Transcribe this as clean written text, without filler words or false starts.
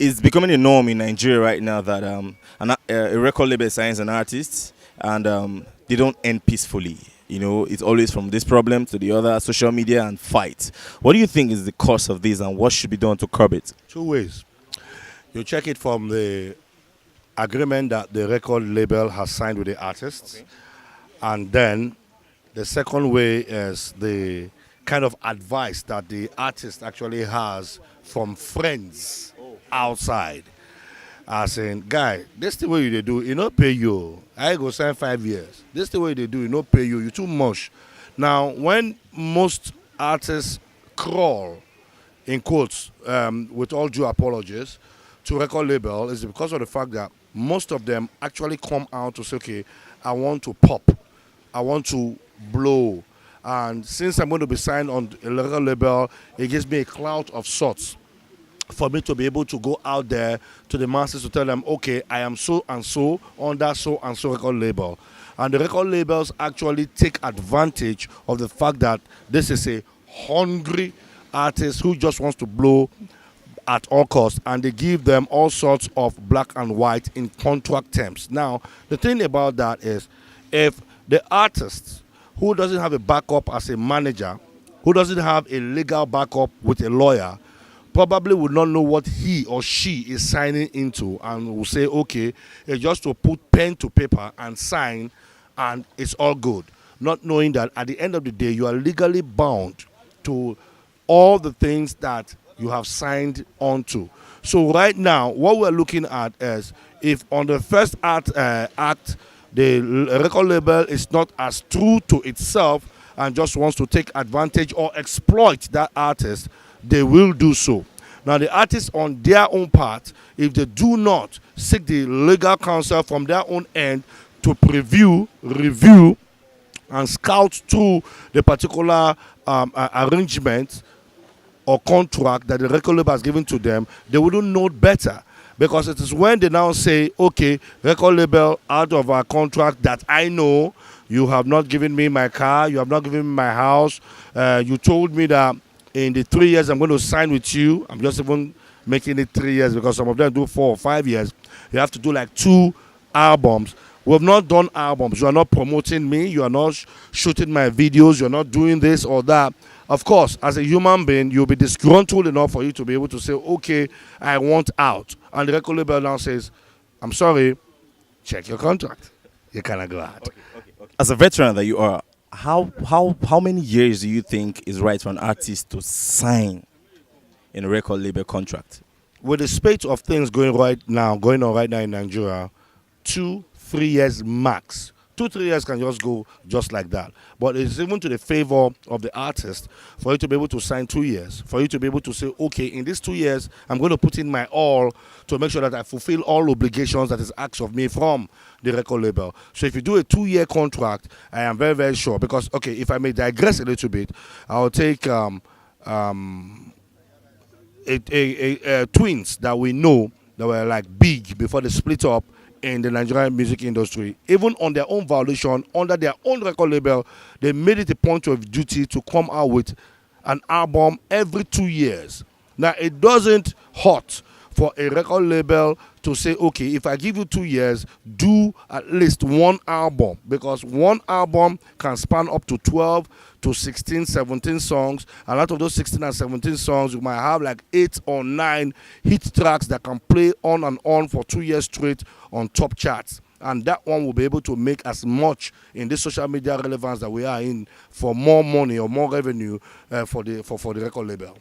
it's becoming a norm in Nigeria right now that a record label signs an artist and they don't end peacefully. You know, it's always from this problem to the other, social media and fight. What do you think is the cause of this and what should be done to curb it? Two ways. You check it from the agreement that the record label has signed with the artists. Okay. And then the second way is the kind of advice that the artist actually has from friends outside. As in, guy, this the way they do, you not pay you. I go sign 5 years. This the way they do, you not pay you. You too much. Now, when most artists crawl, in quotes, with all due apologies, to record label, is because of the fact that most of them actually come out to say, okay, I want to pop, I want to blow, and since I'm going to be signed on a record label, it gives me a clout of sorts for me to be able to go out there to the masses to tell them, okay, I am so and so on that so and so record label. And the record labels actually take advantage of the fact that this is a hungry artist who just wants to blow at all costs, and they give them all sorts of black and white in contract terms. Now, the thing about that is, if the artist who doesn't have a backup as a manager, who doesn't have a legal backup with a lawyer, probably would not know what he or she is signing into and will say, okay, it's just to put pen to paper and sign and it's all good. Not knowing that at the end of the day, you are legally bound to all the things that you have signed onto. So right now, what we're looking at is if on the first act, the record label is not as true to itself and just wants to take advantage or exploit that artist, they will do so. Now, the artists on their own part, if they do not seek the legal counsel from their own end to preview, review, and scout through the particular arrangement or contract that the record label has given to them, they wouldn't know better. Because it is when they now say, okay, record label, out of our contract that I know, you have not given me my car, you have not given me my house, you told me that in the 3 years I'm going to sign with you, I'm just even making it 3 years because some of them do 4 or 5 years, you have to do like 2 albums. We have not done albums. You are not promoting me, you are not shooting my videos, you are not doing this or that. Of course, as a human being, you'll be disgruntled enough for you to be able to say, okay, I want out. And the record label now says, I'm sorry, check your contract. You cannot go out. Okay. As a veteran that you are, how many years do you think is right for an artist to sign in a record label contract? With the spate of things going on right now in Nigeria, 2-3 years max. 2-3 years can just go just like that. But it's even to the favor of the artist for you to be able to sign 2 years, for you to be able to say, okay, in these 2 years, I'm going to put in my all to make sure that I fulfill all obligations that is asked of me from the record label. So if you do a 2-year contract, I am very, very sure. Because, okay, if I may digress a little bit, I'll take twins that we know that were like big before they split up in the Nigerian music industry. Even on their own violation, under their own record label, they made it a point of duty to come out with an album every 2 years. Now, it doesn't hurt for a record label to say, okay, if I give you 2 years, do at least 1 album, because 1 album can span up to 12 to 16, 17 songs, and out of those 16 and 17 songs, you might have like 8 or 9 hit tracks that can play on and on for 2 years straight on top charts. And that one will be able to make as much in this social media relevance that we are in for more money or more revenue for the record label.